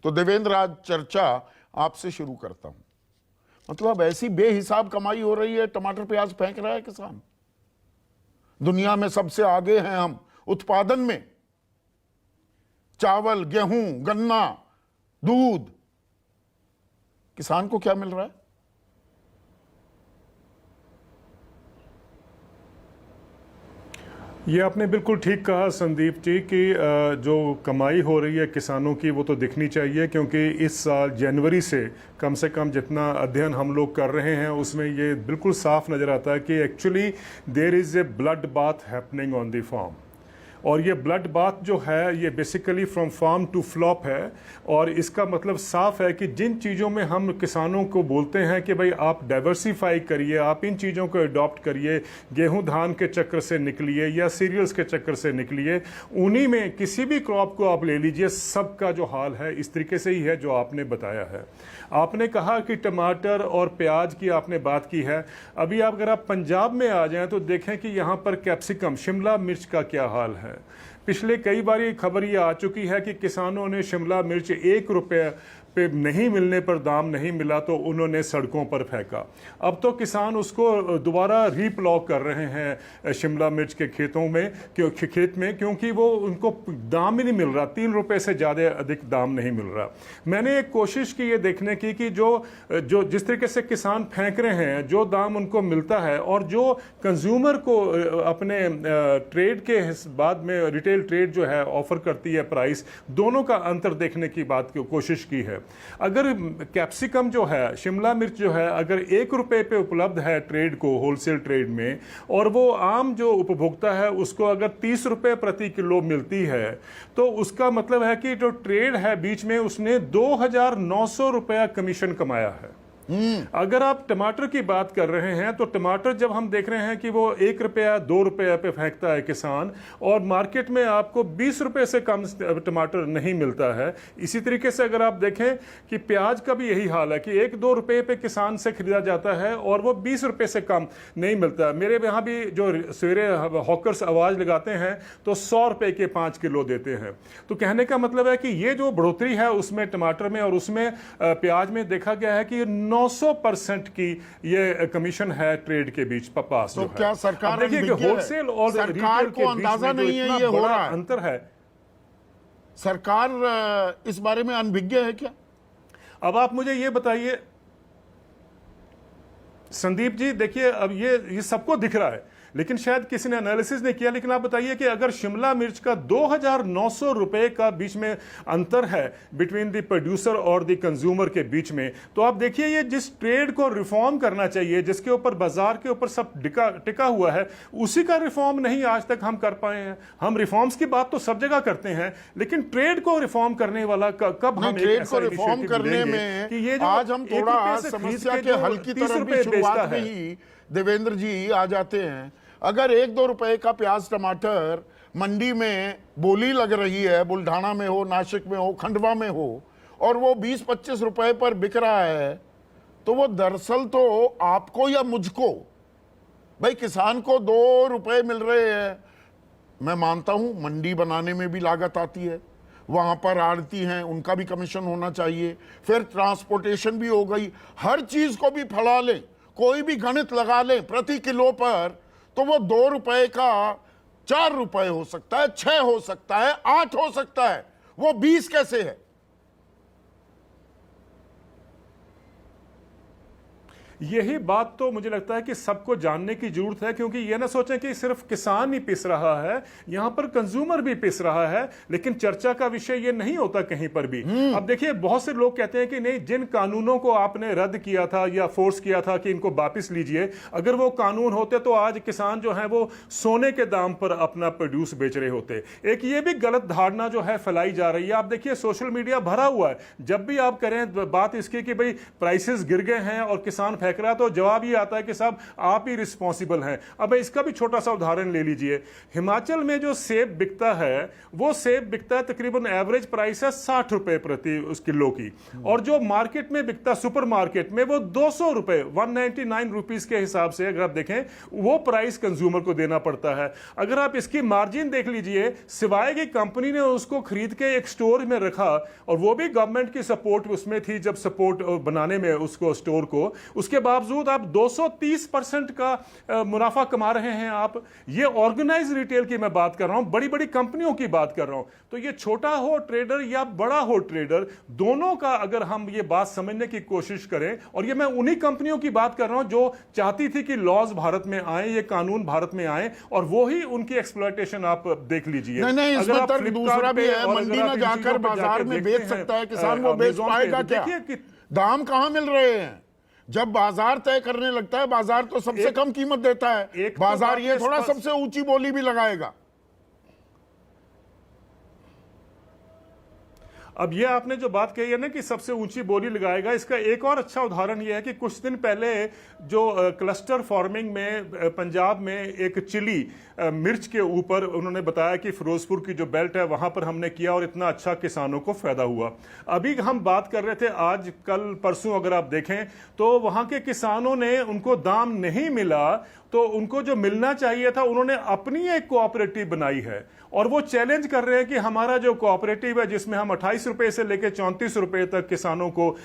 तो देवेंद्र, आज चर्चा आपसे शुरू करता हूं। मतलब ऐसी बेहिसाब कमाई हो रही है, टमाटर प्याज फेंक रहा है किसान। दुनिया में सबसे आगे हैं हम उत्पादन में, चावल, गेहूं, गन्ना, दूध। किसान को क्या मिल रहा है? ये आपने बिल्कुल ठीक कहा संदीप जी कि जो कमाई हो रही है किसानों की वो तो दिखनी चाहिए, क्योंकि इस साल जनवरी से कम जितना अध्ययन हम लोग कर रहे हैं उसमें ये बिल्कुल साफ नज़र आता है कि actually there is a blood bath happening on the farm. और ये ब्लड बाथ जो है ये basically from farm to flop है। और इसका मतलब साफ है कि जिन चीज़ों में हम किसानों को बोलते हैं कि भाई आप डाइवर्सिफाई करिए, आप इन चीज़ों को अडॉप्ट करिए, गेहूं धान के चक्कर से निकलिए या सीरियल्स के चक्कर से निकलिए, उन्हीं में किसी भी क्रॉप को आप ले लीजिए, सबका जो हाल है इस तरीके से ही है जो आपने बताया है। आपने कहा कि टमाटर और प्याज की आपने बात की है। अभी आप अगर आप पंजाब में आ जाएं तो देखें कि यहाँ पर कैप्सिकम, शिमला मिर्च का क्या हाल है। पिछले कई बार ये खबर ये आ चुकी है कि किसानों ने शिमला मिर्च 1 रुपये पे नहीं मिलने पर, दाम नहीं मिला तो उन्होंने सड़कों पर फेंका। अब तो किसान उसको दोबारा रीप्लॉ कर रहे हैं शिमला मिर्च के खेतों में, क्योंकि वो उनको दाम ही नहीं मिल रहा, 3 रुपये से ज़्यादा अधिक दाम नहीं मिल रहा। मैंने एक कोशिश की ये देखने की कि जो जिस तरीके से किसान फेंक रहे हैं, जो दाम उनको मिलता है और जो कंज्यूमर को अपने ट्रेड के बाद में रिटेल ट्रेड जो है ऑफर करती है प्राइस, दोनों का अंतर देखने की बात की कोशिश की है। अगर कैप्सिकम जो है, शिमला मिर्च जो है, अगर 1 रुपये पे उपलब्ध है ट्रेड को, होलसेल ट्रेड में, और वो आम जो उपभोक्ता है उसको अगर 30 रुपये प्रति किलो मिलती है, तो उसका मतलब है कि जो ट्रेड है बीच में उसने 2,900 रुपया कमीशन कमाया है। अगर आप टमाटर की बात कर रहे हैं तो टमाटर जब हम देख रहे हैं कि वो 1 रुपया 2 रुपये पे फेंकता है किसान, और मार्केट में आपको 20 रुपये से कम टमाटर नहीं मिलता है। इसी तरीके से अगर आप देखें कि प्याज का भी यही हाल है कि 1-2 रुपये पे किसान से खरीदा जाता है और वो 20 रुपये से कम नहीं मिलता है। मेरे यहाँ भी जो सवेरे हॉकर्स आवाज़ लगाते हैं तो 100 रुपये के 5 किलो देते हैं। तो कहने का मतलब है कि ये जो बढ़ोतरी है उसमें टमाटर में और उसमें प्याज में देखा गया है कि 900% की ये कमीशन है ट्रेड के बीच पास। तो क्या सरकार देखिए कि होलसेल और सरकार को अंदाजा नहीं है ये हो रहा है, अंतर है। सरकार इस बारे में अनभिज्ञ है क्या? अब आप मुझे ये बताइए संदीप जी, देखिए अब ये सबको दिख रहा है लेकिन शायद किसी ने एनालिसिस नहीं किया। लेकिन आप बताइए कि अगर शिमला मिर्च का 2,900 रुपए का बीच में अंतर है बिटवीन द प्रोड्यूसर और द कंज्यूमर के बीच में, तो आप देखिए ये जिस ट्रेड को रिफॉर्म करना चाहिए, जिसके ऊपर बाजार के ऊपर सब टिका हुआ है, उसी का रिफॉर्म नहीं आज तक हम कर पाए हैं। हम रिफॉर्म्स की बात तो सब जगह करते हैं, लेकिन ट्रेड को रिफॉर्म करने वाला कब हम ट्रेड को रिफॉर्म करने में कि ये जो आज हम थोड़ा समस्या के हल की तरफ भी शुरुआत में ही देवेंद्र जी आ जाते हैं। अगर 1-2 रुपए का प्याज टमाटर मंडी में बोली लग रही है, बुल्ढाना में हो, नासिक में हो, खंडवा में हो, और वो 20-25 रुपए पर बिक रहा है, तो वो दरअसल तो आपको या मुझको, भाई किसान को 2 रुपए मिल रहे हैं। मैं मानता हूं मंडी बनाने में भी लागत आती है, वहां पर आड़ती हैं उनका भी कमीशन होना चाहिए, फिर ट्रांसपोर्टेशन भी हो गई, हर चीज को भी फड़ा लें, कोई भी गणित लगा लें प्रति किलो पर, तो वो 2 रुपए का 4 रुपए हो सकता है, 6 हो सकता है, 8 हो सकता है, वो 20 कैसे है? यही बात तो मुझे लगता है कि सबको जानने की जरूरत है, क्योंकि ये ना सोचें कि सिर्फ किसान ही पिस रहा है, यहां पर कंज्यूमर भी पिस रहा है, लेकिन चर्चा का विषय ये नहीं होता कहीं पर भी। अब देखिए बहुत से लोग कहते हैं कि नहीं, जिन कानूनों को आपने रद्द किया था या फोर्स किया था कि इनको वापस लीजिए, अगर वो कानून होते तो आज किसान जो है वो सोने के दाम पर अपना प्रोड्यूस बेच रहे होते। एक ये भी गलत धारणा जो है फैलाई जा रही है। आप देखिए सोशल मीडिया भरा हुआ है, जब भी आप करें बात इसकी कि भाई प्राइसेस गिर गए हैं और किसान फेंक रहा है, तो जवाब ये आता है कि साहब आप ही रिस्पॉन्सिबल हैं। अब इसका भी छोटा सा उदाहरण ले लीजिए। हिमाचल में जो सेब बिकता है, वो सेब बिकता है तकरीबन एवरेज प्राइस है 60 रुपए प्रति उस किलो की, और जो मार्केट में बिकता सुपर मार्केट में वो 200 रुपए 199 रुपीस के हिसाब से अगर आप देखें वो प्राइस कंज्यूमर को देना पड़ता है। अगर आप इसकी मार्जिन देख लीजिए, सिवाय की कंपनी ने उसको खरीद के एक स्टोर में रखा, और वो भी गवर्नमेंट की सपोर्ट उसमें थी जब सपोर्ट बनाने में उसको स्टोर को, उसके बावजूद आप 230% का मुनाफा कमा रहे हैं आप। ये ऑर्गेनाइज रिटेल की मैं बात कर रहा हूं, बड़ी बड़ी कंपनियों की बात कर रहा हूं। तो ये छोटा हो ट्रेडर या बड़ा हो ट्रेडर, दोनों का अगर हम ये बात समझने की कोशिश करें, और ये मैं उन्हीं कंपनियों की बात कर रहा हूं जो चाहती थी कि लॉज भारत में आए, ये कानून भारत में आए, और वो ही उनकी एक्सप्लॉयटेशन आप देख लीजिए। नहीं, इसमें तर्क दूसरा भी है, मंडी में जाकर बाजार में बेच सकता है किसान, वो बेच पाएगा क्या? दाम कहां मिल रहे हैं? जब बाजार तय करने लगता है, बाजार तो सबसे कम कीमत देता है, बाजार ये थोड़ा सबसे ऊंची बोली भी लगाएगा। अब ये आपने जो बात कही है ना कि सबसे ऊंची बोली लगाएगा, इसका एक और अच्छा उदाहरण ये है कि कुछ दिन पहले जो क्लस्टर फार्मिंग में पंजाब में एक चिली मिर्च के ऊपर उन्होंने बताया कि फिरोजपुर की जो बेल्ट है वहां पर हमने किया और इतना अच्छा किसानों को फायदा हुआ। अभी हम बात कर रहे थे आज कल परसों, अगर आप देखें तो वहां के किसानों ने, उनको दाम नहीं मिला, तो उनको जो मिलना चाहिए था उन्होंने अपनी एक कोऑपरेटिव बनाई है, और वो चैलेंज कर रहे हैं कि हमारा जो कोऑपरेटिव है जिसमें हम 28 रुपए से लेकर 34 रुपए तक किसानों को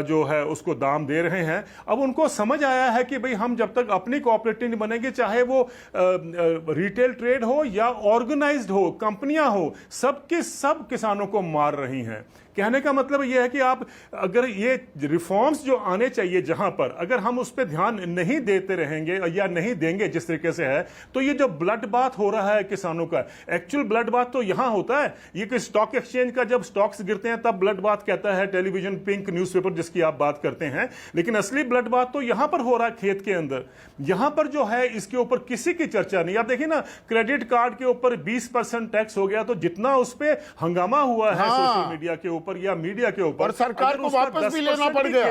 जो है उसको दाम दे रहे हैं। अब उनको समझ आया है कि भाई हम जब तक अपनी कोऑपरेटिव नहीं बनेंगे, चाहे वो रिटेल ट्रेड हो या ऑर्गेनाइज्ड हो, कंपनियां हो, सबके सब किसानों को मार रही हैं। कहने का मतलब यह है कि आप अगर ये रिफॉर्म्स जो आने चाहिए जहां पर, अगर हम उस पर ध्यान नहीं देते रहेंगे या नहीं देंगे जिस तरीके से है, तो ये जो ब्लड बाथ हो रहा है किसानों का, एक्चुअल ब्लड बाथ तो यहां होता है। ये कि स्टॉक एक्सचेंज का जब स्टॉक्स गिरते हैं तब ब्लड बाथ कहता है टेलीविजन, पिंक न्यूज़पेपर जिसकी आप बात करते हैं, लेकिन असली ब्लड बाथ तो यहां पर हो रहा है खेत के अंदर। यहां पर जो है इसके ऊपर किसी की चर्चा नहीं। आप देखिए ना, क्रेडिट कार्ड के ऊपर 20% टैक्स हो गया, तो जितना उस पर हंगामा हुआ है सोशल मीडिया के ऊपर या मीडिया के ऊपर, और सरकार को वापस भी लेना पड़ गया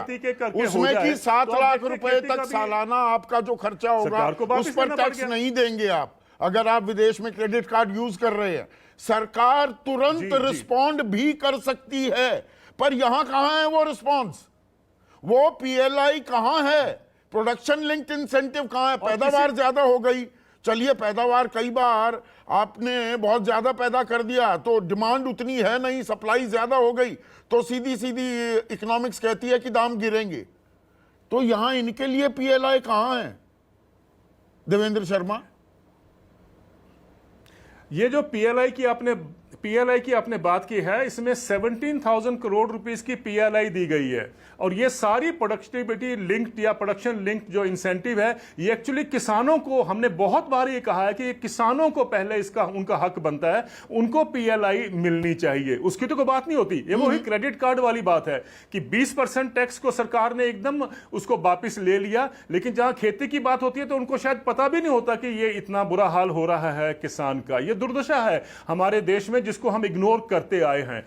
उसमें कि 7 लाख रुपए तक सालाना आपका जो खर्चा होगा उस पर टैक्स नहीं देंगे आप, अगर आप विदेश में क्रेडिट कार्ड यूज कर रहे हैं। सरकार तुरंत रिस्पॉन्ड भी कर सकती है, पर यहां कहां है वो रिस्पॉन्स? वो पीएलआई कहां है? प्रोडक्शन लिंक्ड इंसेंटिव कहां है? पैदावार ज्यादा हो गई, चलिए पैदावार कई बार आपने बहुत ज्यादा पैदा कर दिया तो डिमांड उतनी है नहीं, सप्लाई ज्यादा हो गई, तो सीधी सीधी इकोनॉमिक्स कहती है कि दाम गिरेंगे। तो यहां इनके लिए पीएलआई कहां है देवेंद्र शर्मा? ये जो पीएलआई की आपने बात की है, इसमें 17,000 करोड़ रुपीस की पीएलआई दी गई है, और ये सारी प्रोडक्टिविटी लिंक्ड या प्रोडक्शन लिंक्ड जो इंसेंटिव है, ये एक्चुअली किसानों को, हमने बहुत बार ये कहा है कि ये किसानों को पहले इसका उनका हक बनता है, उनको पीएलआई मिलनी चाहिए। उसकी तो कोई बात नहीं होती, ये वही क्रेडिट कार्ड वाली बात है कि 20% टैक्स को सरकार ने एकदम उसको वापिस ले लिया, लेकिन जहां खेती की बात होती है तो उनको शायद पता भी नहीं होता कि ये इतना बुरा हाल हो रहा है किसान का। ये दुर्दशा है हमारे देश में जिसको हम इग्नोर करते आए हैं।